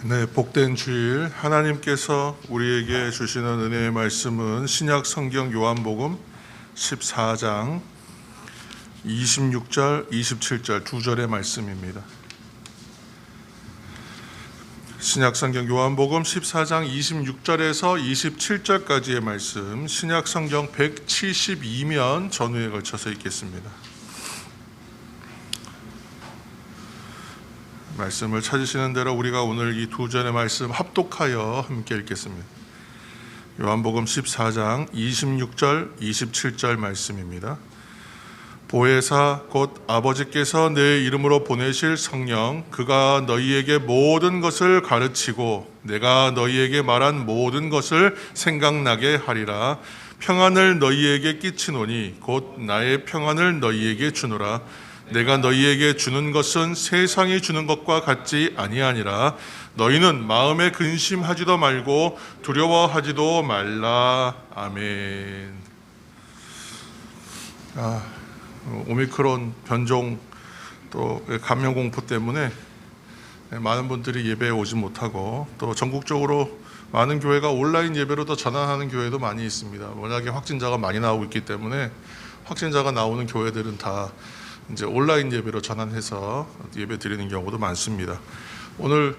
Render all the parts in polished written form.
네, 복된 주일 하나님께서 우리에게 주시는 은혜의 말씀은 신약 성경 요한복음 14장 26절, 27절 두 절의 말씀입니다. 신약 성경 요한복음 14장 26절에서 27절까지의 말씀, 신약 성경 172면 전후에 걸쳐서 읽겠습니다. 말씀을 찾으시는 대로 우리가 오늘 이 두 절의 말씀 합독하여 함께 읽겠습니다. 요한복음 14장 26절, 27절 말씀입니다. 보혜사 곧 아버지께서 내 이름으로 보내실 성령, 그가 너희에게 모든 것을 가르치고 내가 너희에게 말한 모든 것을 생각나게 하리라. 평안을 너희에게 끼치노니 곧 나의 평안을 너희에게 주노라. 내가 너희에게 주는 것은 세상이 주는 것과 같지 아니하니라. 너희는 마음에 근심하지도 말고 두려워하지도 말라. 아멘. 오미크론 변종 또 감염 공포 때문에 많은 분들이 예배에 오지 못하고 또 전국적으로 많은 교회가 온라인 예배로 더 전환하는 교회도 많이 있습니다. 워낙에 확진자가 많이 나오고 있기 때문에 확진자가 나오는 교회들은 다 이제 온라인 예배로 전환해서 예배 드리는 경우도 많습니다. 오늘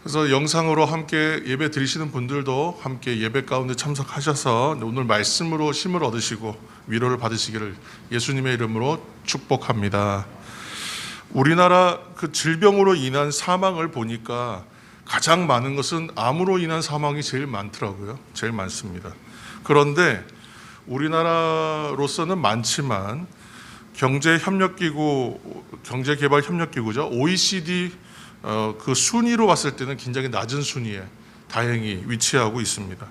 그래서 영상으로 함께 예배 드리시는 분들도 함께 예배 가운데 참석하셔서 오늘 말씀으로 힘을 얻으시고 위로를 받으시기를 예수님의 이름으로 축복합니다. 우리나라 그 질병으로 인한 사망을 보니까 가장 많은 것은 암으로 인한 사망이 제일 많더라고요. 제일 많습니다. 그런데 우리나라로서는 많지만 경제개발협력기구죠. OECD 그 순위로 봤을 때는 굉장히 낮은 순위에 다행히 위치하고 있습니다.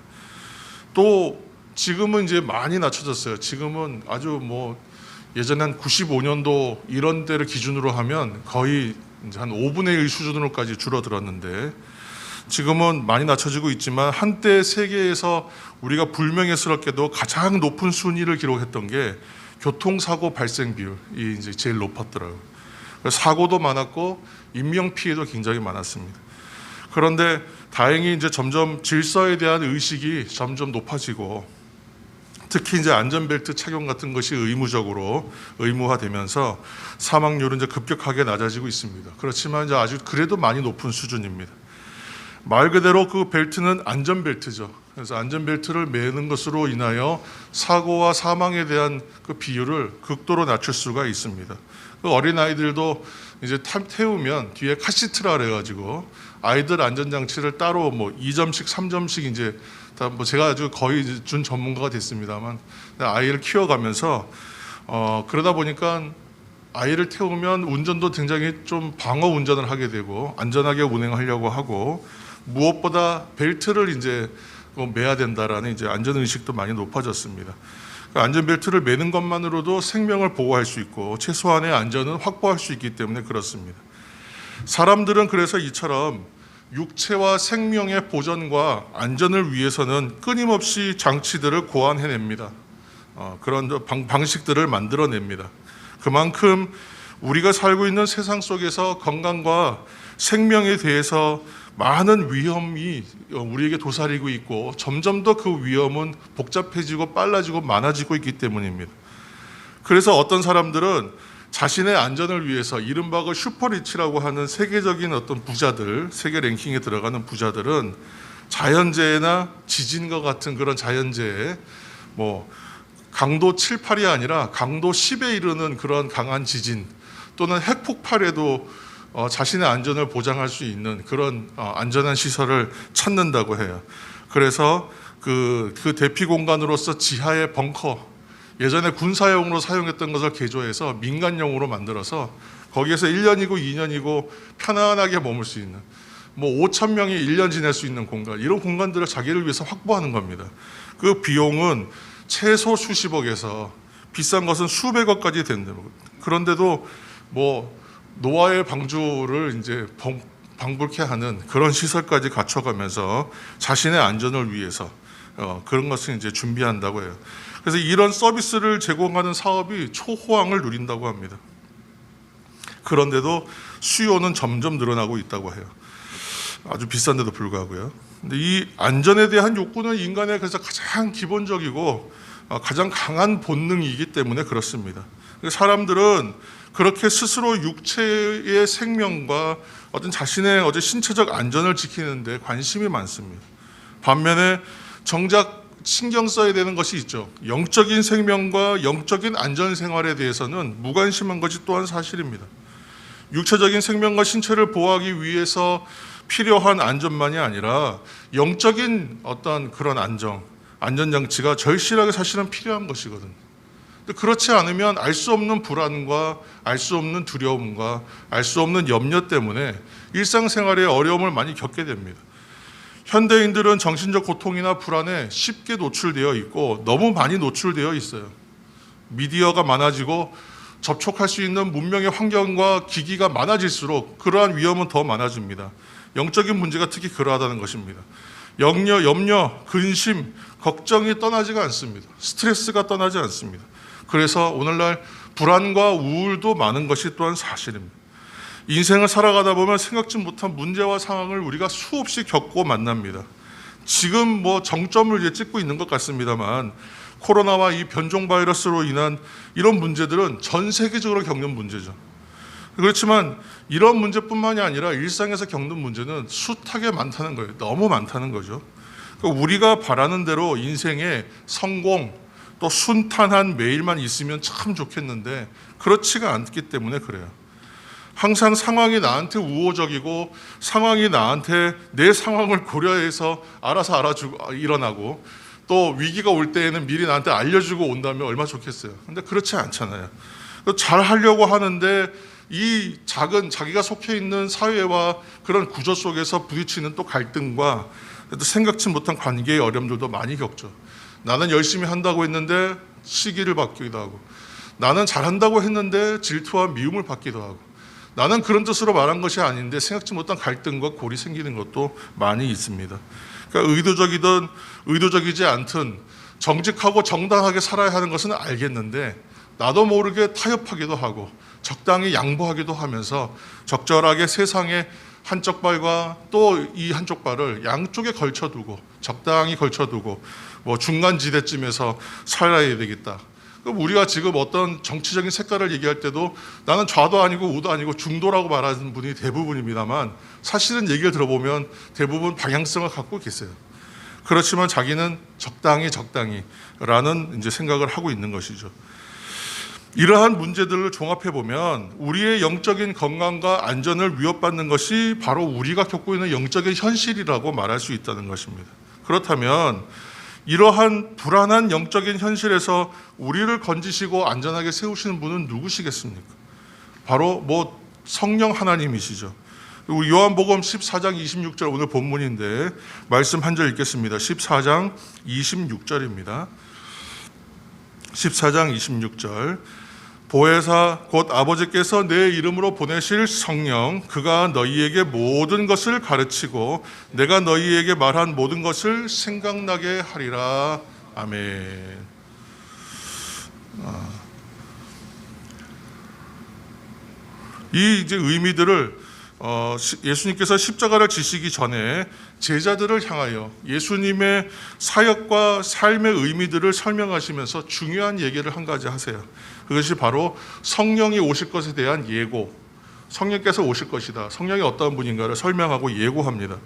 또 지금은 이제 많이 낮춰졌어요. 지금은 아주 예전에 한 95년도 이런 때를 기준으로 하면 거의 이제 한 5분의 1 수준으로까지 줄어들었는데 지금은 많이 낮춰지고 있지만 한때 세계에서 우리가 불명예스럽게도 가장 높은 순위를 기록했던 게 교통사고 발생 비율이 이제 제일 높았더라고요. 사고도 많았고 인명 피해도 굉장히 많았습니다. 그런데 다행히 이제 점점 질서에 대한 의식이 점점 높아지고 특히 이제 안전벨트 착용 같은 것이 의무화되면서 사망률은 이제 급격하게 낮아지고 있습니다. 그렇지만 이제 아주 그래도 많이 높은 수준입니다. 말 그대로 그 벨트는 안전벨트죠. 그래서 안전벨트를 매는 것으로 인하여 사고와 사망에 대한 그 비율을 극도로 낮출 수가 있습니다. 그 어린아이들도 이제 태우면 뒤에 카시트라 그래가지고 아이들 안전장치를 따로 2점씩 3점씩 이제 다 제가 아주 거의 이제 준 전문가가 됐습니다만 아이를 키워가면서 그러다 보니까 아이를 태우면 운전도 굉장히 좀 방어 운전을 하게 되고 안전하게 운행하려고 하고 무엇보다 벨트를 이제 매야 된다라는 이제 안전 의식도 많이 높아졌습니다. 안전벨트를 매는 것만으로도 생명을 보호할 수 있고 최소한의 안전은 확보할 수 있기 때문에 그렇습니다. 사람들은 그래서 이처럼 육체와 생명의 보전과 안전을 위해서는 끊임없이 장치들을 고안해냅니다. 그런 방식들을 만들어냅니다. 그만큼 우리가 살고 있는 세상 속에서 건강과 생명에 대해서 많은 위험이 우리에게 도사리고 있고 점점 더 그 위험은 복잡해지고 빨라지고 많아지고 있기 때문입니다. 그래서 어떤 사람들은 자신의 안전을 위해서 이른바 그 슈퍼리치라고 하는 세계적인 어떤 부자들, 세계 랭킹에 들어가는 부자들은 자연재해나 지진과 같은 그런 자연재해 강도 7, 8이 아니라 강도 10에 이르는 그런 강한 지진 또는 핵폭발에도 자신의 안전을 보장할 수 있는 그런 안전한 시설을 찾는다고 해요. 그래서 그 대피 공간으로서 지하의 벙커, 예전에 군사용으로 사용했던 것을 개조해서 민간용으로 만들어서 거기에서 1년이고 2년이고 편안하게 머물 수 있는 5,000명이 1년 지낼 수 있는 공간, 이런 공간들을 자기를 위해서 확보하는 겁니다. 그 비용은 최소 수십억에서 비싼 것은 수백억까지 된다고. 그런데도 노아의 방주를 이제 방불케 하는 그런 시설까지 갖춰가면서 자신의 안전을 위해서 그런 것을 이제 준비한다고 해요. 그래서 이런 서비스를 제공하는 사업이 초호황을 누린다고 합니다. 그런데도 수요는 점점 늘어나고 있다고 해요. 아주 비싼데도 불구하고요. 근데 이 안전에 대한 욕구는 인간의 그래서 가장 기본적이고 가장 강한 본능이기 때문에 그렇습니다. 사람들은 그렇게 스스로 육체의 생명과 어떤 자신의 신체적 안전을 지키는데 관심이 많습니다. 반면에 정작 신경 써야 되는 것이 있죠. 영적인 생명과 영적인 안전 생활에 대해서는 무관심한 것이 또한 사실입니다. 육체적인 생명과 신체를 보호하기 위해서 필요한 안전만이 아니라 영적인 어떤 그런 안전장치가 절실하게 사실은 필요한 것이거든요. 근데 그렇지 않으면 알 수 없는 불안과 알 수 없는 두려움과 알 수 없는 염려 때문에 일상생활에 어려움을 많이 겪게 됩니다. 현대인들은 정신적 고통이나 불안에 쉽게 노출되어 있고 너무 많이 노출되어 있어요. 미디어가 많아지고 접촉할 수 있는 문명의 환경과 기기가 많아질수록 그러한 위험은 더 많아집니다. 영적인 문제가 특히 그러하다는 것입니다. 염려, 근심, 걱정이 떠나지가 않습니다. 스트레스가 떠나지 않습니다. 그래서 오늘날 불안과 우울도 많은 것이 또한 사실입니다. 인생을 살아가다 보면 생각지 못한 문제와 상황을 우리가 수없이 겪고 만납니다. 지금 정점을 이제 찍고 있는 것 같습니다만 코로나와 이 변종 바이러스로 인한 이런 문제들은 전 세계적으로 겪는 문제죠. 그렇지만 이런 문제뿐만이 아니라 일상에서 겪는 문제는 숱하게 많다는 거예요. 너무 많다는 거죠. 그러니까 우리가 바라는 대로 인생의 성공 또 순탄한 매일만 있으면 참 좋겠는데 그렇지가 않기 때문에 그래요. 항상 상황이 나한테 우호적이고 상황이 나한테 내 상황을 고려해서 알아서 알아주고 일어나고 또 위기가 올 때에는 미리 나한테 알려주고 온다면 얼마나 좋겠어요. 근데 그렇지 않잖아요. 잘 하려고 하는데 이 작은 자기가 속해 있는 사회와 그런 구조 속에서 부딪히는 또 갈등과 또 생각지 못한 관계의 어려움들도 많이 겪죠. 나는 열심히 한다고 했는데 시기를 받기도 하고 나는 잘한다고 했는데 질투와 미움을 받기도 하고 나는 그런 뜻으로 말한 것이 아닌데 생각지 못한 갈등과 골이 생기는 것도 많이 있습니다. 그러니까 의도적이든 의도적이지 않든 정직하고 정당하게 살아야 하는 것은 알겠는데 나도 모르게 타협하기도 하고 적당히 양보하기도 하면서 적절하게 세상의 한쪽 발과 또 이 한쪽 발을 양쪽에 걸쳐두고 적당히 걸쳐두고 중간 지대쯤에서 살아야 되겠다. 그럼 우리가 지금 어떤 정치적인 색깔을 얘기할 때도 나는 좌도 아니고 우도 아니고 중도라고 말하는 분이 대부분입니다만 사실은 얘기를 들어보면 대부분 방향성을 갖고 계세요. 그렇지만 자기는 적당히라는 이제 생각을 하고 있는 것이죠. 이러한 문제들을 종합해 보면 우리의 영적인 건강과 안전을 위협받는 것이 바로 우리가 겪고 있는 영적인 현실이라고 말할 수 있다는 것입니다. 그렇다면 이러한 불안한 영적인 현실에서 우리를 건지시고 안전하게 세우시는 분은 누구시겠습니까? 바로 성령 하나님이시죠. 요한복음 14장 26절 오늘 본문인데 말씀 한 절 읽겠습니다. 14장 26절입니다. 14장 26절 보혜사 곧 아버지께서 내 이름으로 보내실 성령 그가 너희에게 모든 것을 가르치고 내가 너희에게 말한 모든 것을 생각나게 하리라. 아멘. 이 이제 의미들을 예수님께서 십자가를 지시기 전에 제자들을 향하여 예수님의 사역과 삶의 의미들을 설명하시면서 중요한 얘기를 한 가지 하세요. 그것이 바로 성령이 오실 것에 대한 예고, 성령께서 오실 것이다, 성령이 어떤 분인가를 설명하고 예고합니다.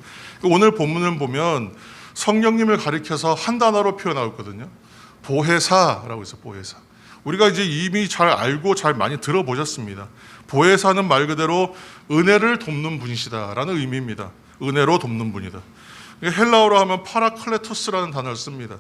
오늘 본문을 보면 성령님을 가리켜서 한 단어로 표현하거든요. 보혜사라고 해서 보혜사. 우리가 이제 이미 잘 알고 잘 많이 들어보셨습니다. 보혜사는 말 그대로 은혜를 돕는 분이시다라는 의미입니다. 은혜로 돕는 분이다. 헬라어로 하면 파라클레토스라는 단어를 씁니다.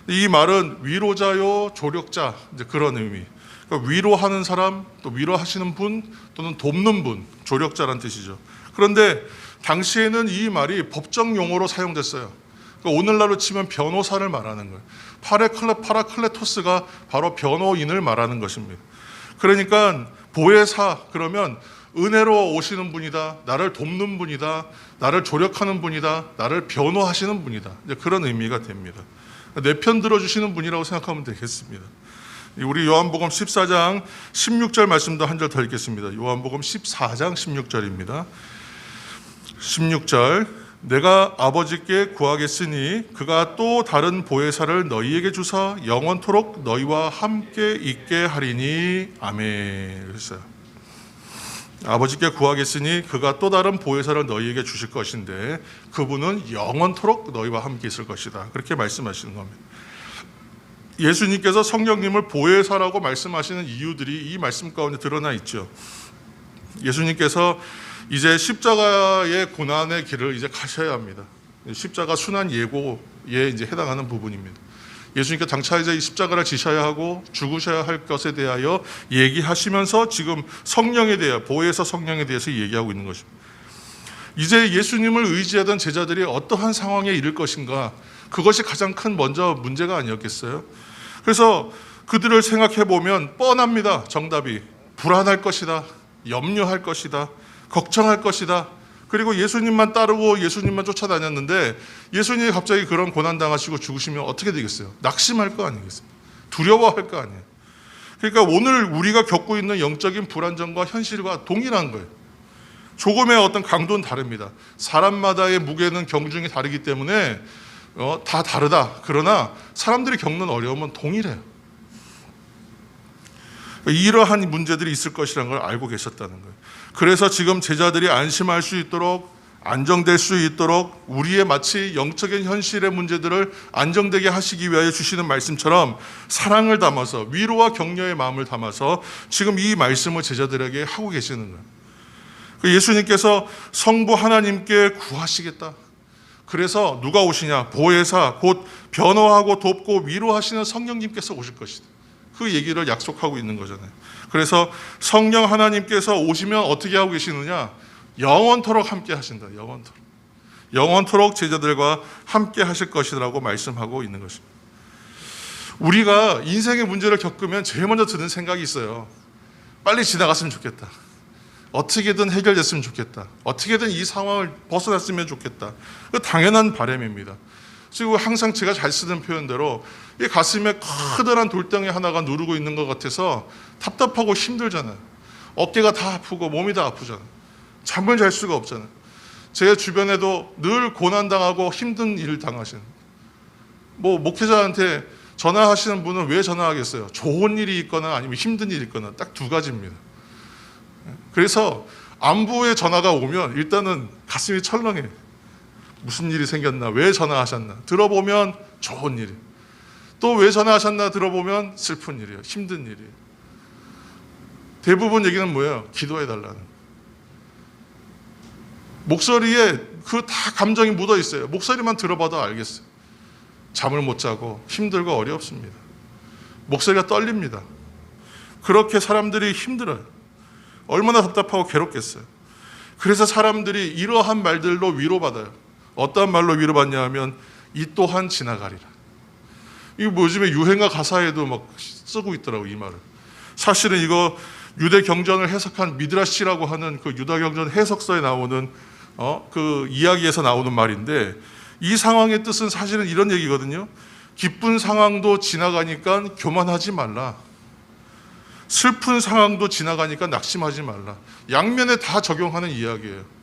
이 말은 위로자요, 조력자, 이제 그런 의미. 그러니까 위로하는 사람, 또 위로하시는 분, 또는 돕는 분, 조력자라는 뜻이죠. 그런데 당시에는 이 말이 법정 용어로 사용됐어요. 그러니까 오늘날로 치면 변호사를 말하는 거예요. 파라클레토스가 바로 변호인을 말하는 것입니다. 그러니까 보혜사 그러면 은혜로 오시는 분이다, 나를 돕는 분이다, 나를 조력하는 분이다, 나를 변호하시는 분이다, 이제 그런 의미가 됩니다. 내 편 들어주시는 분이라고 생각하면 되겠습니다. 우리 요한복음 14장 16절 말씀도 한 절 더 읽겠습니다. 요한복음 14장 16절입니다. 16절 내가 아버지께 구하겠으니 그가 또 다른 보혜사를 너희에게 주사 영원토록 너희와 함께 있게 하리니 아멘. 그랬어요. 아버지께 구하겠으니 그가 또 다른 보혜사를 너희에게 주실 것인데 그분은 영원토록 너희와 함께 있을 것이다. 그렇게 말씀하시는 겁니다. 예수님께서 성령님을 보혜사라고 말씀하시는 이유들이 이 말씀 가운데 드러나 있죠. 예수님께서 이제 십자가의 고난의 길을 이제 가셔야 합니다. 십자가 순환 예고에 이제 해당하는 부분입니다. 예수님께 장차 이제 이 십자가를 지셔야 하고 죽으셔야 할 것에 대하여 얘기하시면서 지금 성령에 대해 보혜사 성령에 대해서 얘기하고 있는 것입니다. 이제 예수님을 의지하던 제자들이 어떠한 상황에 이를 것인가, 그것이 가장 큰 먼저 문제가 아니었겠어요? 그래서 그들을 생각해 보면 뻔합니다. 정답이 불안할 것이다, 염려할 것이다, 걱정할 것이다. 그리고 예수님만 따르고 예수님만 쫓아다녔는데 예수님이 갑자기 그런 고난당하시고 죽으시면 어떻게 되겠어요? 낙심할 거 아니겠습니까? 두려워할 거 아니에요. 그러니까 오늘 우리가 겪고 있는 영적인 불안정과 현실과 동일한 거예요. 조금의 어떤 강도는 다릅니다. 사람마다의 무게는 경중이 다르기 때문에 다 다르다. 그러나 사람들이 겪는 어려움은 동일해요. 이러한 문제들이 있을 것이라는 걸 알고 계셨다는 거예요. 그래서 지금 제자들이 안심할 수 있도록, 안정될 수 있도록 우리의 마치 영적인 현실의 문제들을 안정되게 하시기 위하여 주시는 말씀처럼 사랑을 담아서, 위로와 격려의 마음을 담아서 지금 이 말씀을 제자들에게 하고 계시는 거예요. 예수님께서 성부 하나님께 구하시겠다. 그래서 누가 오시냐? 보혜사, 곧 변호하고 돕고 위로하시는 성령님께서 오실 것이다. 그 얘기를 약속하고 있는 거잖아요. 그래서 성령 하나님께서 오시면 어떻게 하고 계시느냐? 영원토록 함께 하신다. 영원토록 제자들과 함께 하실 것이라고 말씀하고 있는 것입니다. 우리가 인생의 문제를 겪으면 제일 먼저 드는 생각이 있어요. 빨리 지나갔으면 좋겠다. 어떻게든 해결됐으면 좋겠다. 어떻게든 이 상황을 벗어났으면 좋겠다. 그 당연한 바람입니다. 그리고 항상 제가 잘 쓰는 표현대로 이 가슴에 커다란 돌덩이 하나가 누르고 있는 것 같아서 답답하고 힘들잖아요. 어깨가 다 아프고 몸이 다 아프잖아요. 잠을 잘 수가 없잖아요. 제 주변에도 늘 고난당하고 힘든 일을 당하시는, 목회자한테 전화하시는 분은 왜 전화하겠어요? 좋은 일이 있거나 아니면 힘든 일이 있거나 딱 두 가지입니다. 그래서 안부의 전화가 오면 일단은 가슴이 철렁해. 무슨 일이 생겼나? 왜 전화하셨나? 들어보면 좋은 일이에요. 또 왜 전화하셨나? 들어보면 슬픈 일이에요. 힘든 일이에요. 대부분 얘기는 뭐예요? 기도해달라는. 목소리에 그 다 감정이 묻어 있어요. 목소리만 들어봐도 알겠어요. 잠을 못 자고 힘들고 어렵습니다. 목소리가 떨립니다. 그렇게 사람들이 힘들어요. 얼마나 답답하고 괴롭겠어요. 그래서 사람들이 이러한 말들로 위로받아요. 어떤 말로 위로받냐 하면 이 또한 지나가리라. 이거 요즘에 유행가 가사에도 막 쓰고 있더라고요, 이 말을. 사실은 이거 유대 경전을 해석한 미드라시라고 하는 그 유다 경전 해석서에 나오는 그 이야기에서 나오는 말인데, 이 상황의 뜻은 사실은 이런 얘기거든요. 기쁜 상황도 지나가니까 교만하지 말라. 슬픈 상황도 지나가니까 낙심하지 말라. 양면에 다 적용하는 이야기예요.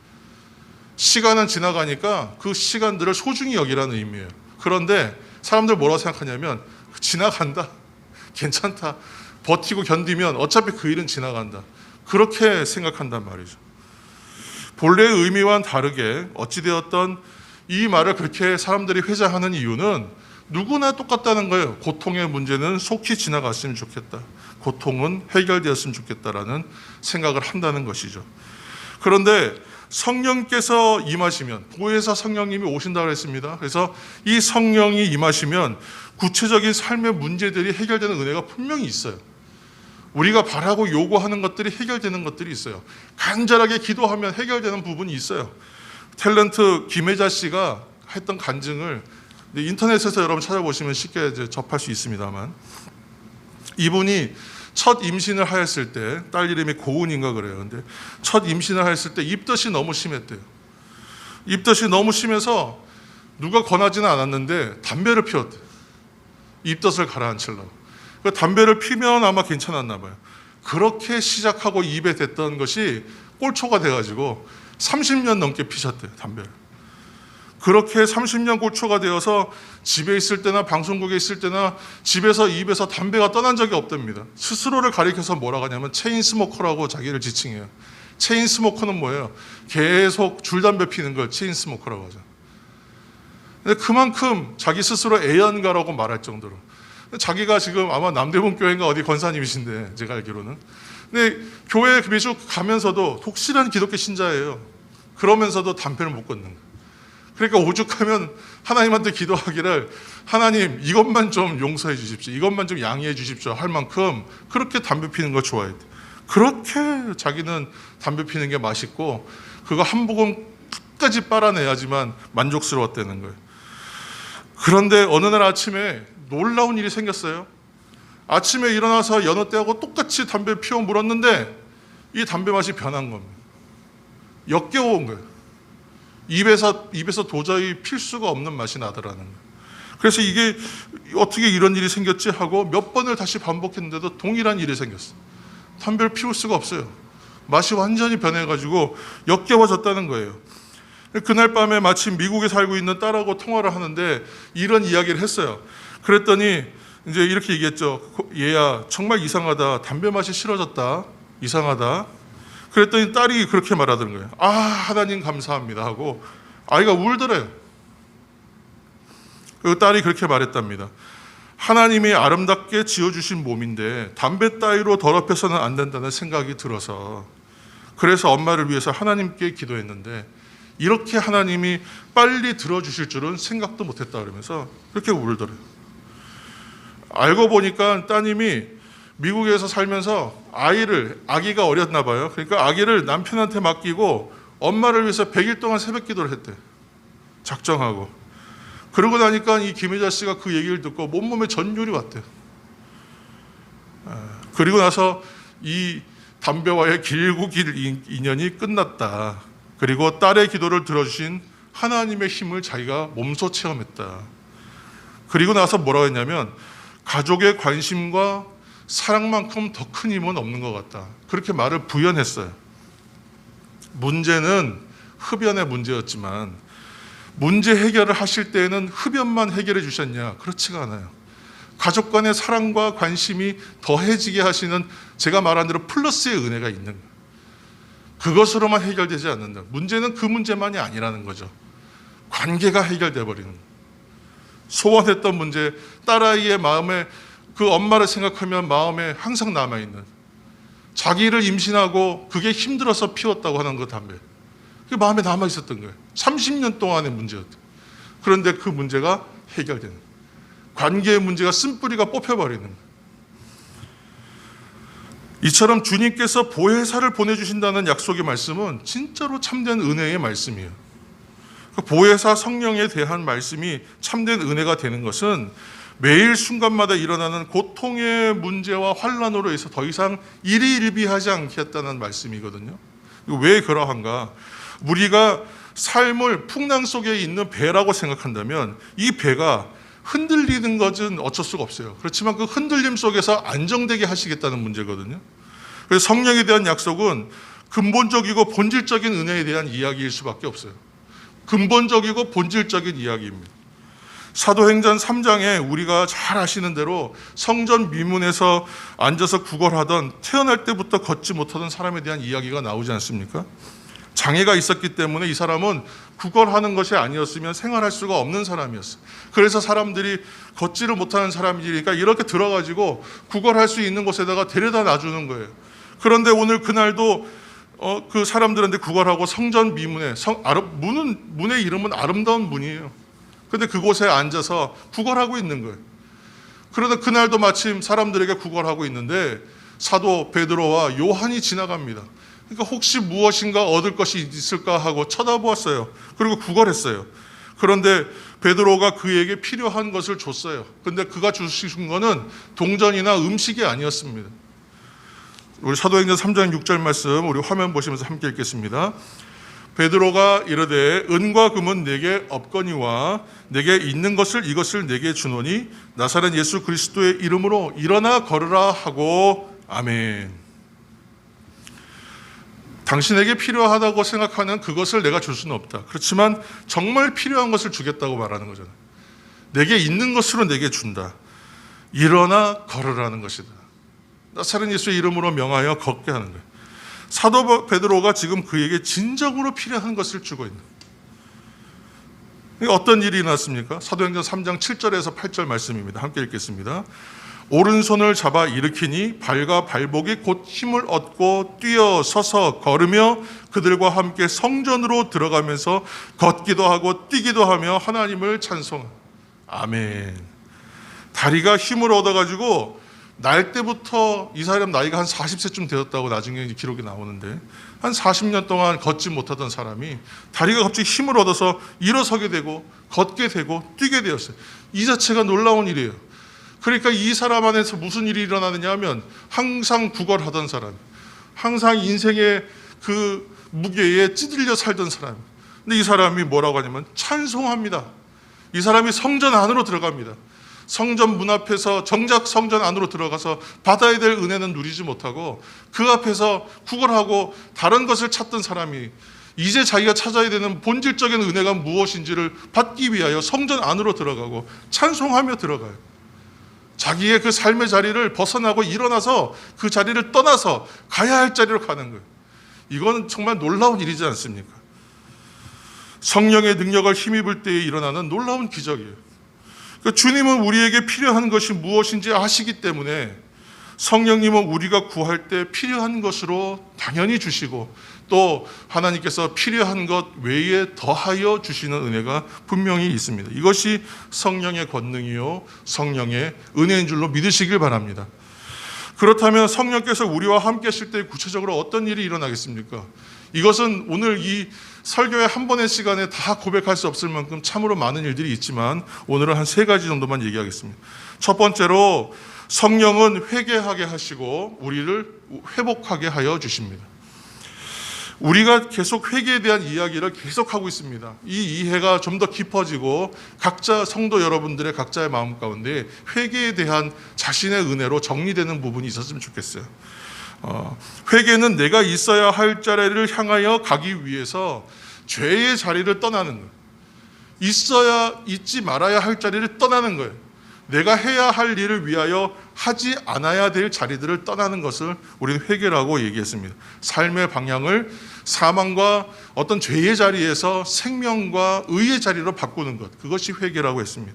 시간은 지나가니까 그 시간들을 소중히 여기라는 의미예요. 그런데 사람들 뭐라고 생각하냐면 지나간다, 괜찮다, 버티고 견디면 어차피 그 일은 지나간다, 그렇게 생각한단 말이죠. 본래의 의미와는 다르게 어찌되었던 이 말을 그렇게 사람들이 회자하는 이유는 누구나 똑같다는 거예요. 고통의 문제는 속히 지나갔으면 좋겠다, 고통은 해결되었으면 좋겠다라는 생각을 한다는 것이죠. 그런데 성령께서 임하시면, 보혜사 성령님이 오신다고 했습니다. 그래서 이 성령이 임하시면 구체적인 삶의 문제들이 해결되는 은혜가 분명히 있어요. 우리가 바라고 요구하는 것들이 해결되는 것들이 있어요. 간절하게 기도하면 해결되는 부분이 있어요. 탤런트 김혜자 씨가 했던 간증을 인터넷에서 여러분 찾아보시면 쉽게 이제 접할 수 있습니다만, 이분이 첫 임신을 하였을 때, 딸 이름이 고은인가 그래요. 근데 첫 임신을 하였을 때 입덧이 너무 심했대요. 입덧이 너무 심해서 누가 권하지는 않았는데 담배를 피웠대요. 입덧을 가라앉히려고. 그 담배를 피면 아마 괜찮았나 봐요. 그렇게 시작하고 입에 댔던 것이 꼴초가 돼가지고 30년 넘게 피셨대요, 담배를. 그렇게 30년 고초가 되어서 집에 있을 때나 방송국에 있을 때나 집에서 입에서 담배가 떠난 적이 없답니다. 스스로를 가리켜서 뭐라고 하냐면 체인 스모커라고 자기를 지칭해요. 체인 스모커는 뭐예요? 계속 줄담배 피는 걸 체인 스모커라고 하죠. 근데 그만큼 자기 스스로 애연가라고 말할 정도로. 자기가 지금 아마 남대문 교회인가 어디 권사님이신데, 제가 알기로는. 근데 교회 매주 가면서도 독실한 기독교 신자예요. 그러면서도 담배를 못 끊는 거예요. 그러니까 오죽하면 하나님한테 기도하기를, 하나님 이것만 좀 용서해 주십시오, 이것만 좀 양해해 주십시오 할 만큼 그렇게 담배 피는 걸 좋아해요. 그렇게 자기는 담배 피는 게 맛있고 그거 한 모금 끝까지 빨아내야지만 만족스러웠다는 거예요. 그런데 어느 날 아침에 놀라운 일이 생겼어요. 아침에 일어나서 여느 때하고 똑같이 담배 피워 물었는데 이 담배 맛이 변한 겁니다. 역겨운 거예요. 입에서 도저히 필 수가 없는 맛이 나더라는 거예요. 그래서 이게 어떻게 이런 일이 생겼지 하고 몇 번을 다시 반복했는데도 동일한 일이 생겼어요. 담배를 피울 수가 없어요. 맛이 완전히 변해가지고 역겨워졌다는 거예요. 그날 밤에 마침 미국에 살고 있는 딸하고 통화를 하는데 이런 이야기를 했어요. 그랬더니 이제 이렇게 얘기했죠. 얘야, 정말 이상하다. 담배 맛이 싫어졌다. 이상하다. 그랬더니 딸이 그렇게 말하던 거예요. 아, 하나님 감사합니다 하고 아이가 울더래요. 그 딸이 그렇게 말했답니다. 하나님이 아름답게 지어주신 몸인데 담배 따위로 더럽혀서는 안 된다는 생각이 들어서, 그래서 엄마를 위해서 하나님께 기도했는데 이렇게 하나님이 빨리 들어주실 줄은 생각도 못했다 그러면서 그렇게 울더래요. 알고 보니까 따님이 미국에서 살면서 아기가 어렸나 봐요. 그러니까 아기를 남편한테 맡기고 엄마를 위해서 100일 동안 새벽 기도를 했대. 작정하고. 그러고 나니까 이 김혜자 씨가 그 얘기를 듣고 몸몸에 전율이 왔대요. 그리고 나서 이 담배와의 길고 길 인연이 끝났다. 그리고 딸의 기도를 들어주신 하나님의 힘을 자기가 몸소 체험했다. 그리고 나서 뭐라고 했냐면 가족의 관심과 사랑만큼 더 큰 힘은 없는 것 같다. 그렇게 말을 부연했어요. 문제는 흡연의 문제였지만 문제 해결을 하실 때에는 흡연만 해결해 주셨냐? 그렇지가 않아요. 가족 간의 사랑과 관심이 더해지게 하시는, 제가 말한 대로 플러스의 은혜가 있는 거예요. 그것으로만 해결되지 않는다. 문제는 그 문제만이 아니라는 거죠. 관계가 해결돼 버리는 거예요. 소원했던 문제, 딸아이의 마음에 그 엄마를 생각하면 마음에 항상 남아있는, 자기를 임신하고 그게 힘들어서 피웠다고 하는 그 담배, 그게 마음에 남아있었던 거예요. 30년 동안의 문제였다. 그런데 그 문제가 해결되는 거예요. 관계의 문제가 쓴뿌리가 뽑혀버리는 거예요. 이처럼 주님께서 보혜사를 보내주신다는 약속의 말씀은 진짜로 참된 은혜의 말씀이에요. 보혜사 성령에 대한 말씀이 참된 은혜가 되는 것은 매일 순간마다 일어나는 고통의 문제와 환난으로 해서 더 이상 일희일비하지 않겠다는 말씀이거든요. 왜 그러한가? 우리가 삶을 풍랑 속에 있는 배라고 생각한다면 이 배가 흔들리는 것은 어쩔 수가 없어요. 그렇지만 그 흔들림 속에서 안정되게 하시겠다는 문제거든요. 그래서 성령에 대한 약속은 근본적이고 본질적인 은혜에 대한 이야기일 수밖에 없어요. 근본적이고 본질적인 이야기입니다. 사도행전 3장에 우리가 잘 아시는 대로 성전 미문에서 앉아서 구걸하던, 태어날 때부터 걷지 못하던 사람에 대한 이야기가 나오지 않습니까? 장애가 있었기 때문에 이 사람은 구걸하는 것이 아니었으면 생활할 수가 없는 사람이었어요. 그래서 사람들이 걷지를 못하는 사람이니까 이렇게 들어가지고 구걸할 수 있는 곳에다가 데려다 놔주는 거예요. 그런데 오늘 그날도 그 사람들한테 구걸하고 성전 미문에, 문의 이름은 아름다운 문이에요. 근데 그곳에 앉아서 구걸하고 있는 거예요. 그러다 그날도 마침 사람들에게 구걸하고 있는데 사도 베드로와 요한이 지나갑니다. 그러니까 혹시 무엇인가 얻을 것이 있을까 하고 쳐다보았어요. 그리고 구걸했어요. 그런데 베드로가 그에게 필요한 것을 줬어요. 근데 그가 주신 거는 동전이나 음식이 아니었습니다. 우리 사도행전 3장 6절 말씀 우리 화면 보시면서 함께 읽겠습니다. 베드로가 이르되 은과 금은 내게 없거니와 내게 있는 것을 이것을 내게 주노니 나사렛 예수 그리스도의 이름으로 일어나 걸으라 하고 아멘. 당신에게 필요하다고 생각하는 그것을 내가 줄 수는 없다. 그렇지만 정말 필요한 것을 주겠다고 말하는 거잖아요. 내게 있는 것으로 내게 준다. 일어나 걸으라는 것이다. 나사렛 예수의 이름으로 명하여 걷게 하는 거예요. 사도 베드로가 지금 그에게 진정으로 필요한 것을 주고 있는 거예요. 어떤 일이 일어났습니까? 사도행전 3장 7절에서 8절 말씀입니다. 함께 읽겠습니다. 오른손을 잡아 일으키니 발과 발목이 곧 힘을 얻고 뛰어 서서 걸으며 그들과 함께 성전으로 들어가면서 걷기도 하고 뛰기도 하며 하나님을 찬송하라. 아멘. 다리가 힘을 얻어가지고 날 때부터 이 사람 나이가 한 40세쯤 되었다고 나중에 기록이 나오는데 한 40년 동안 걷지 못하던 사람이 다리가 갑자기 힘을 얻어서 일어서게 되고 걷게 되고 뛰게 되었어요. 이 자체가 놀라운 일이에요. 그러니까 이 사람 안에서 무슨 일이 일어나느냐 하면 항상 구걸하던 사람, 항상 인생의 그 무게에 찌들려 살던 사람. 근데 이 사람이 뭐라고 하냐면 찬송합니다. 이 사람이 성전 안으로 들어갑니다. 성전 문 앞에서 정작 성전 안으로 들어가서 받아야 될 은혜는 누리지 못하고 그 앞에서 구걸하고 다른 것을 찾던 사람이 이제 자기가 찾아야 되는 본질적인 은혜가 무엇인지를 받기 위하여 성전 안으로 들어가고 찬송하며 들어가요. 자기의 그 삶의 자리를 벗어나고 일어나서 그 자리를 떠나서 가야 할 자리로 가는 거예요. 이건 정말 놀라운 일이지 않습니까? 성령의 능력을 힘입을 때에 일어나는 놀라운 기적이에요. 그러니까 주님은 우리에게 필요한 것이 무엇인지 아시기 때문에 성령님은 우리가 구할 때 필요한 것으로 당연히 주시고 또 하나님께서 필요한 것 외에 더하여 주시는 은혜가 분명히 있습니다. 이것이 성령의 권능이요 성령의 은혜인 줄로 믿으시길 바랍니다. 그렇다면 성령께서 우리와 함께 하실 때 구체적으로 어떤 일이 일어나겠습니까? 이것은 오늘 이 설교의 한 번의 시간에 다 고백할 수 없을 만큼 참으로 많은 일들이 있지만 오늘은 한 3가지 정도만 얘기하겠습니다. 첫 번째로 성령은 회개하게 하시고 우리를 회복하게 하여 주십니다. 우리가 계속 회개에 대한 이야기를 계속하고 있습니다. 이 이해가 좀 더 깊어지고 각자 성도 여러분들의 각자의 마음 가운데 회개에 대한 자신의 은혜로 정리되는 부분이 있었으면 좋겠어요. 회개는 내가 있어야 할 자리를 향하여 가기 위해서 죄의 자리를 떠나는 거예요. 있어야 있지 말아야 할 자리를 떠나는 거예요. 내가 해야 할 일을 위하여 하지 않아야 될 자리들을 떠나는 것을 우리는 회개라고 얘기했습니다. 삶의 방향을 사망과 어떤 죄의 자리에서 생명과 의의 자리로 바꾸는 것, 그것이 회개라고 했습니다.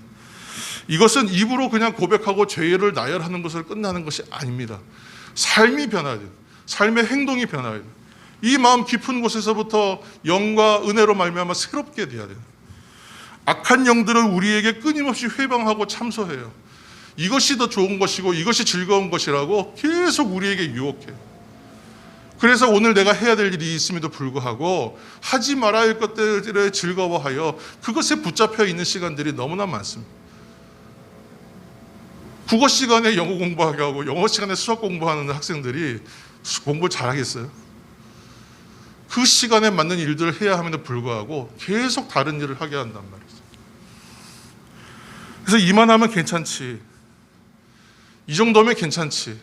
이것은 입으로 그냥 고백하고 죄를 나열하는 것을 끝나는 것이 아닙니다. 삶이 변화야 돼요. 삶의 행동이 변화야 돼요. 이 마음 깊은 곳에서부터 영과 은혜로 말미암아 새롭게 돼야 돼요. 악한 영들은 우리에게 끊임없이 회방하고 참소해요. 이것이 더 좋은 것이고 이것이 즐거운 것이라고 계속 우리에게 유혹해요. 그래서 오늘 내가 해야 될 일이 있음에도 불구하고 하지 말아야 할 것들에 즐거워하여 그것에 붙잡혀 있는 시간들이 너무나 많습니다. 국어 시간에 영어 공부하게 하고 영어 시간에 수학 공부하는 학생들이 공부를 잘하겠어요? 그 시간에 맞는 일들을 해야 함에도 불구하고 계속 다른 일을 하게 한단 말이죠. 그래서 이만하면 괜찮지, 이 정도면 괜찮지,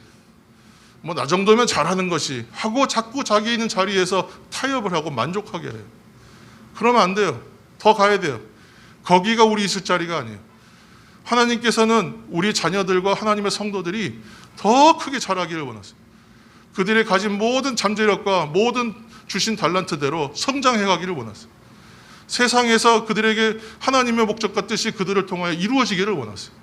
뭐 나 정도면 잘하는 것이 하고 자꾸 자기 있는 자리에서 타협을 하고 만족하게 해요. 그러면 안 돼요. 더 가야 돼요. 거기가 우리 있을 자리가 아니에요. 하나님께서는 우리 자녀들과 하나님의 성도들이 더 크게 자라기를 원하세요. 그들이 가진 모든 잠재력과 모든 주신 달란트대로 성장해 가기를 원하세요. 세상에서 그들에게 하나님의 목적과 뜻이 그들을 통하여 이루어지기를 원하세요.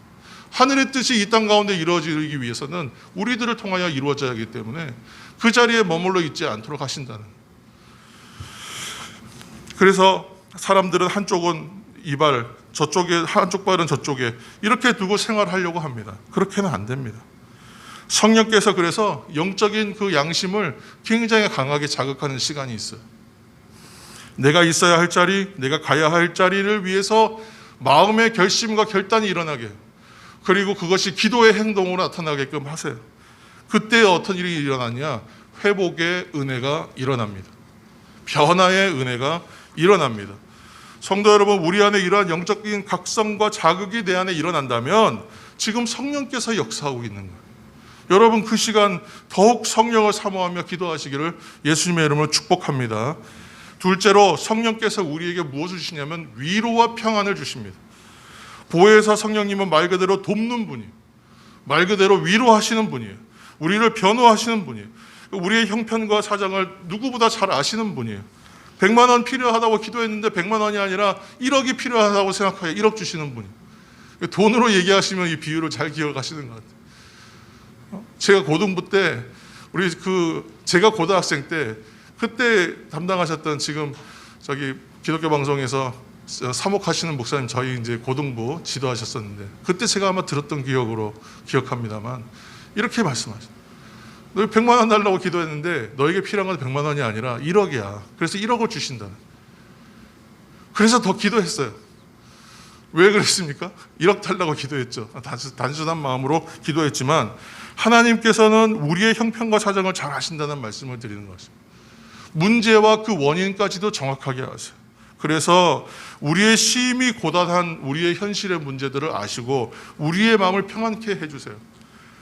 하늘의 뜻이 이 땅 가운데 이루어지기 위해서는 우리들을 통하여 이루어져야 하기 때문에 그 자리에 머물러 있지 않도록 하신다는. 그래서 사람들은 한쪽은 이발, 저쪽에 한쪽 발은 저쪽에 이렇게 두고 생활하려고 합니다. 그렇게는 안 됩니다. 성령께서 그래서 영적인 그 양심을 굉장히 강하게 자극하는 시간이 있어요. 내가 있어야 할 자리, 내가 가야 할 자리를 위해서 마음의 결심과 결단이 일어나게 해요. 그리고 그것이 기도의 행동으로 나타나게끔 하세요. 그때 어떤 일이 일어나냐? 회복의 은혜가 일어납니다. 변화의 은혜가 일어납니다. 성도 여러분, 우리 안에 이러한 영적인 각성과 자극이 내 안에 일어난다면 지금 성령께서 역사하고 있는 거예요. 여러분 그 시간 더욱 성령을 사모하며 기도하시기를 예수님의 이름으로 축복합니다. 둘째로 성령께서 우리에게 무엇을 주시냐면 위로와 평안을 주십니다. 보혜사 성령님은 말 그대로 돕는 분이에요. 말 그대로 위로하시는 분이에요. 우리를 변호하시는 분이에요. 우리의 형편과 사정을 누구보다 잘 아시는 분이에요. 100만 원 필요하다고 기도했는데 100만 원이 아니라 1억이 필요하다고 생각하여 1억 주시는 분이에요. 돈으로 얘기하시면 이 비유를 잘 기억하시는 것 같아요. 제가 고등부 때 제가 고등학생 때 그때 담당하셨던 지금 기독교 방송에서 사목하시는 목사님 저희 이제 고등부 지도하셨었는데 그때 제가 아마 들었던 기억으로 기억합니다만 이렇게 말씀하셨어요. 너희 100만 원 달라고 기도했는데 너에게 필요한 건 100만 원이 아니라 1억이야. 그래서 1억을 주신다. 그래서 더 기도했어요. 왜 그랬습니까? 1억 달라고 기도했죠. 단순한 마음으로 기도했지만 하나님께서는 우리의 형편과 사정을 잘 아신다는 말씀을 드리는 것입니다. 문제와 그 원인까지도 정확하게 아세요. 그래서 우리의 심히 고단한 우리의 현실의 문제들을 아시고 우리의 마음을 평안케 해주세요.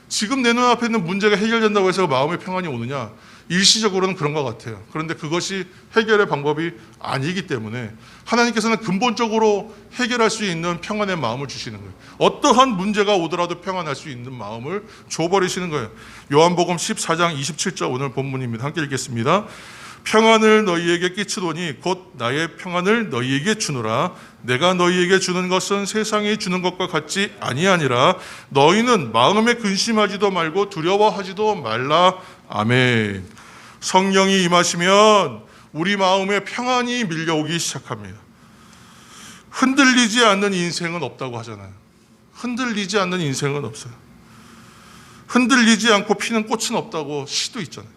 지금 내 눈앞에 있는 문제가 해결된다고 해서 마음의 평안이 오느냐? 일시적으로는 그런 것 같아요. 그런데 그것이 해결의 방법이 아니기 때문에 하나님께서는 근본적으로 해결할 수 있는 평안의 마음을 주시는 거예요. 어떠한 문제가 오더라도 평안할 수 있는 마음을 줘버리시는 거예요. 요한복음 14장 27절 오늘 본문입니다. 함께 읽겠습니다. 평안을 너희에게 끼치도니 곧 나의 평안을 너희에게 주노라. 내가 너희에게 주는 것은 세상이 주는 것과 같지 아니하니라. 너희는 마음에 근심하지도 말고 두려워하지도 말라. 아멘. 성령이 임하시면 우리 마음에 평안이 밀려오기 시작합니다. 흔들리지 않는 인생은 없다고 하잖아요. 흔들리지 않는 인생은 없어요. 흔들리지 않고 피는 꽃은 없다고 시도 있잖아요.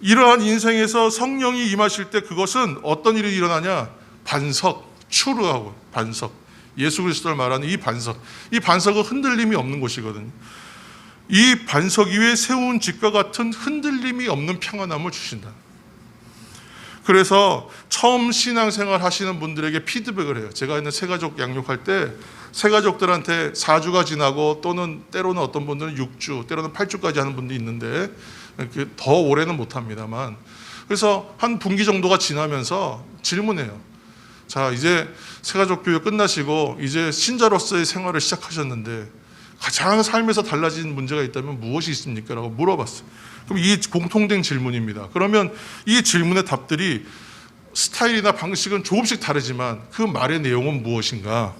이러한 인생에서 성령이 임하실 때 그것은 어떤 일이 일어나냐? 반석, 추루하고 반석. 예수 그리스도를 말하는 이 반석은 흔들림이 없는 곳이거든요. 이 반석 위에 세운 집과 같은 흔들림이 없는 평안함을 주신다. 그래서 처음 신앙생활 하시는 분들에게 피드백을 해요. 제가 있는 새가족 양육할 때 새가족들한테 4주가 지나고 또는 때로는 어떤 분들은 6주, 때로는 8주까지 하는 분도 있는데 더 오래는 못합니다만 그래서 한 분기 정도가 지나면서 질문해요. 자, 이제 새가족 교육 끝나시고 이제 신자로서의 생활을 시작하셨는데 가장 삶에서 달라진 문제가 있다면 무엇이 있습니까? 라고 물어봤어요. 그럼 이 공통된 질문입니다. 그러면 이 질문의 답들이 스타일이나 방식은 조금씩 다르지만 그 말의 내용은 무엇인가?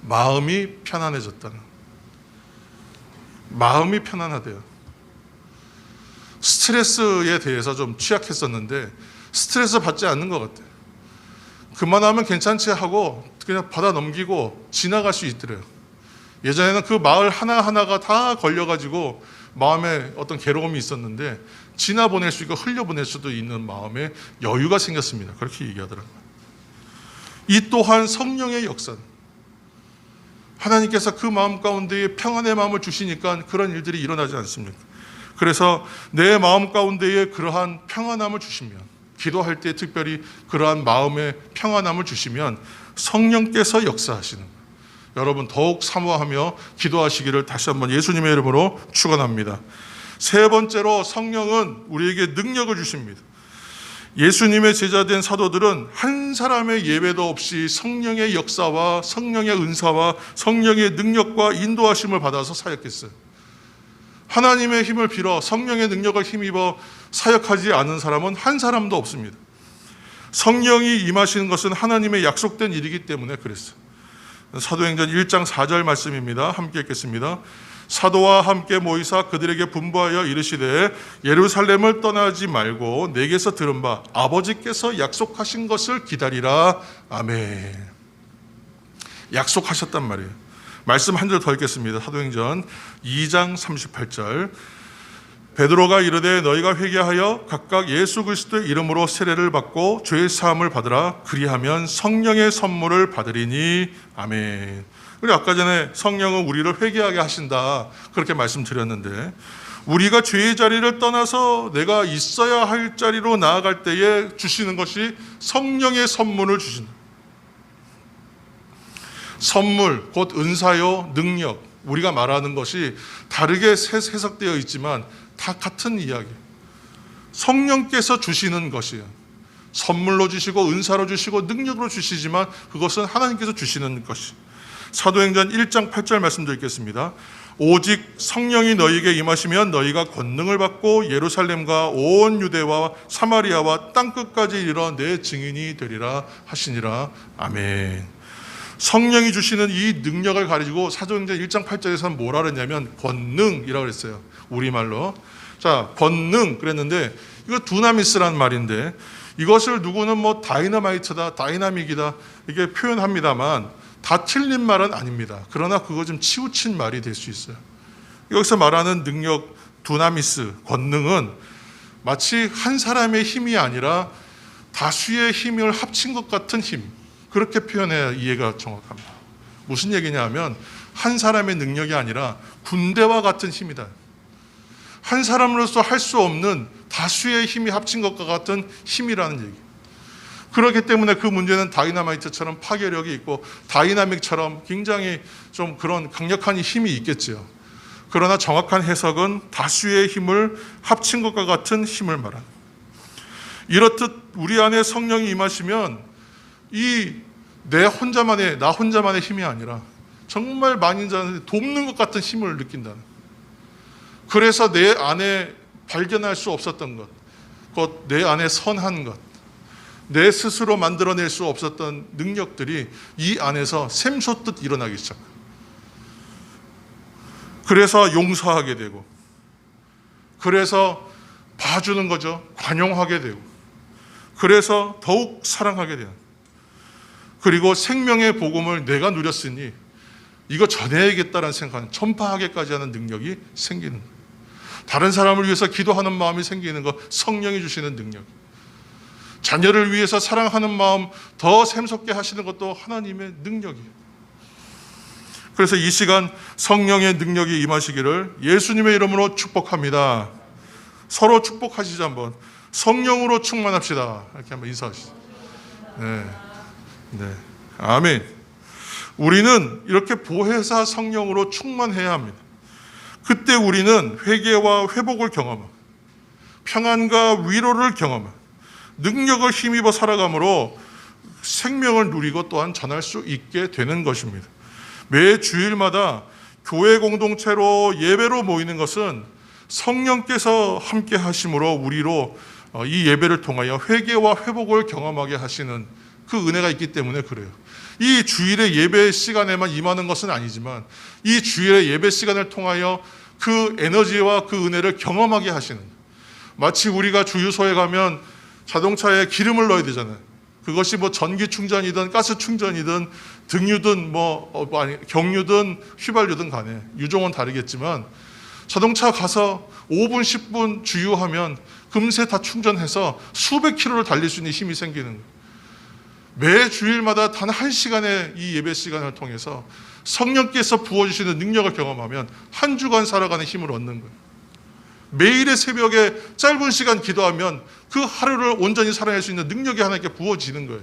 마음이 편안해졌다는. 마음이 편안하대요. 스트레스에 대해서 좀 취약했었는데 스트레스 받지 않는 것 같아요. 그만하면 괜찮지 하고 그냥 받아 넘기고 지나갈 수 있더래요. 예전에는 그 마을 하나하나가 다 걸려가지고 마음에 어떤 괴로움이 있었는데 지나보낼 수 있고 흘려보낼 수도 있는 마음에 여유가 생겼습니다. 그렇게 얘기하더라고요. 이 또한 성령의 역사. 하나님께서 그 마음 가운데에 평안의 마음을 주시니까 그런 일들이 일어나지 않습니까? 그래서 내 마음 가운데에 그러한 평안함을 주시면 기도할 때 특별히 그러한 마음의 평안함을 주시면 성령께서 역사하시는 거예요. 여러분 더욱 사모하며 기도하시기를 다시 한번 예수님의 이름으로 축원합니다. 세 번째로 성령은 우리에게 능력을 주십니다. 예수님의 제자된 사도들은 한 사람의 예배도 없이 성령의 역사와 성령의 은사와 성령의 능력과 인도하심을 받아서 사역했어요. 하나님의 힘을 빌어 성령의 능력을 힘입어 사역하지 않은 사람은 한 사람도 없습니다. 성령이 임하시는 것은 하나님의 약속된 일이기 때문에 그랬어요. 사도행전 1장 4절 말씀입니다. 함께 읽겠습니다. 사도와 함께 모이사 그들에게 분부하여 이르시되 예루살렘을 떠나지 말고 내게서 들은 바 아버지께서 약속하신 것을 기다리라. 아멘. 약속하셨단 말이에요. 말씀 한 절 더 읽겠습니다. 사도행전 2장 38절. 베드로가 이르되 너희가 회개하여 각각 예수 그리스도의 이름으로 세례를 받고 죄 사함을 받으라. 그리하면 성령의 선물을 받으리니. 아멘. 우리 아까 전에 성령은 우리를 회개하게 하신다 그렇게 말씀드렸는데 우리가 죄의 자리를 떠나서 내가 있어야 할 자리로 나아갈 때에 주시는 것이 성령의 선물을 주신다. 선물 곧 은사요 능력. 우리가 말하는 것이 다르게 해석되어 있지만 다 같은 이야기. 성령께서 주시는 것이에요. 선물로 주시고 은사로 주시고 능력으로 주시지만 그것은 하나님께서 주시는 것이. 사도행전 1장 8절 말씀드리겠습니다. 오직 성령이 너희에게 임하시면 너희가 권능을 받고 예루살렘과 온 유대와 사마리아와 땅끝까지 이르러 내 증인이 되리라 하시니라. 아멘. 성령이 주시는 이 능력을 가지고 사도행전 1장 8절에서는 뭐라 그랬냐면 권능이라고 그랬어요. 우리말로. 자, 권능 그랬는데 이거 두나미스라는 말인데 이것을 누구는 뭐 다이너마이트다, 다이나믹이다 이게 표현합니다만 다 틀린 말은 아닙니다. 그러나 그거 좀 치우친 말이 될 수 있어요. 여기서 말하는 능력, 두나미스, 권능은 마치 한 사람의 힘이 아니라 다수의 힘을 합친 것 같은 힘, 그렇게 표현해야 이해가 정확합니다. 무슨 얘기냐 하면 한 사람의 능력이 아니라 군대와 같은 힘이다. 한 사람으로서 할 수 없는 다수의 힘이 합친 것과 같은 힘이라는 얘기. 그렇기 때문에 그 문제는 다이나마이트처럼 파괴력이 있고 다이나믹처럼 굉장히 좀 그런 강력한 힘이 있겠죠. 그러나 정확한 해석은 다수의 힘을 합친 것과 같은 힘을 말하는. 이렇듯 우리 안에 성령이 임하시면 이 나 혼자만의 힘이 아니라 정말 많은 자들이 돕는 것 같은 힘을 느낀다는. 그래서 내 안에 발견할 수 없었던 것, 곧 내 안에 선한 것, 내 스스로 만들어낼 수 없었던 능력들이 이 안에서 샘솟듯 일어나기 시작합니다. 그래서 용서하게 되고, 그래서 봐주는 거죠. 관용하게 되고, 그래서 더욱 사랑하게 되는. 그리고 생명의 복음을 내가 누렸으니 이거 전해야겠다는 생각하는, 전파하게까지 하는 능력이 생기는 거예요. 다른 사람을 위해서 기도하는 마음이 생기는 것, 성령이 주시는 능력. 자녀를 위해서 사랑하는 마음 더 샘솟게 하시는 것도 하나님의 능력이에요. 그래서 이 시간 성령의 능력이 임하시기를 예수님의 이름으로 축복합니다. 서로 축복하시죠. 한번 성령으로 충만합시다. 이렇게 한번 인사하시죠. 네. 아멘. 우리는 이렇게 보혜사 성령으로 충만해야 합니다. 그때 우리는 회개와 회복을 경험하고 평안과 위로를 공경험하고 능력을 힘입어 살아감으로 생명을 누리고 또한 전할 수 있게 되는 것입니다. 매 주일마다 교회 공동체로 예배로 모이는 것은 성령께서 함께 하심으로 우리로 이 예배를 통하여 회개와 회복을 경험하게 하시는 그 은혜가 있기 때문에 그래요. 이 주일의 예배 시간에만 임하는 것은 아니지만 이 주일의 예배 시간을 통하여 그 에너지와 그 은혜를 경험하게 하시는, 마치 우리가 주유소에 가면 자동차에 기름을 넣어야 되잖아요. 그것이 뭐 전기 충전이든 가스 충전이든 등유든 경유든 휘발유든 간에 유종은 다르겠지만 자동차 가서 5분 10분 주유하면 금세 다 충전해서 수백 킬로를 달릴 수 있는 힘이 생기는 거예요. 매 주일마다 단 한 시간의 이 예배 시간을 통해서 성령께서 부어주시는 능력을 경험하면 한 주간 살아가는 힘을 얻는 거예요. 매일의 새벽에 짧은 시간 기도하면 그 하루를 온전히 살아낼 수 있는 능력이 하나님께 부어지는 거예요.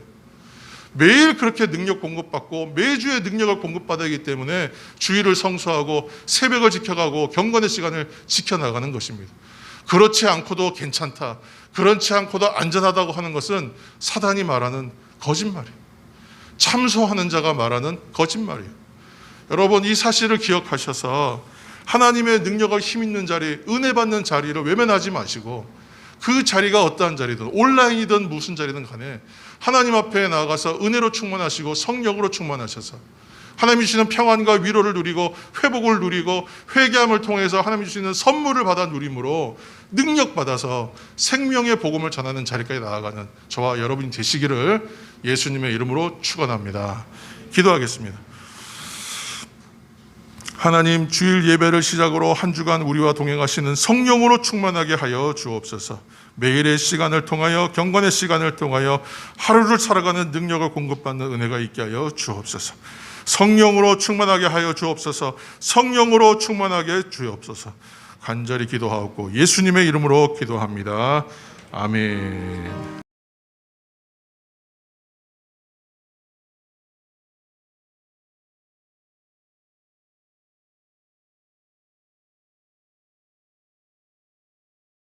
매일 그렇게 능력 공급받고 매주의 능력을 공급받아야 하기 때문에 주일을 성수하고 새벽을 지켜가고 경건의 시간을 지켜나가는 것입니다. 그렇지 않고도 괜찮다, 그렇지 않고도 안전하다고 하는 것은 사단이 말하는 거짓말이에요. 참소하는 자가 말하는 거짓말이에요. 여러분, 이 사실을 기억하셔서 하나님의 능력을 힘있는 자리, 은혜 받는 자리를 외면하지 마시고 그 자리가 어떠한 자리든 온라인이든 무슨 자리든 간에 하나님 앞에 나아가서 은혜로 충만하시고 성령으로 충만하셔서 하나님이 주시는 평안과 위로를 누리고 회복을 누리고 회개함을 통해서 하나님이 주시는 선물을 받아 누림으로 능력받아서 생명의 복음을 전하는 자리까지 나아가는 저와 여러분이 되시기를 예수님의 이름으로 축원합니다. 기도하겠습니다. 하나님, 주일 예배를 시작으로 한 주간 우리와 동행하시는 성령으로 충만하게 하여 주옵소서. 매일의 시간을 통하여 경건의 시간을 통하여 하루를 살아가는 능력을 공급받는 은혜가 있게 하여 주옵소서. 성령으로 충만하게 하여 주옵소서. 성령으로 충만하게 주옵소서. 간절히 기도하옵고 예수님의 이름으로 기도합니다. 아멘.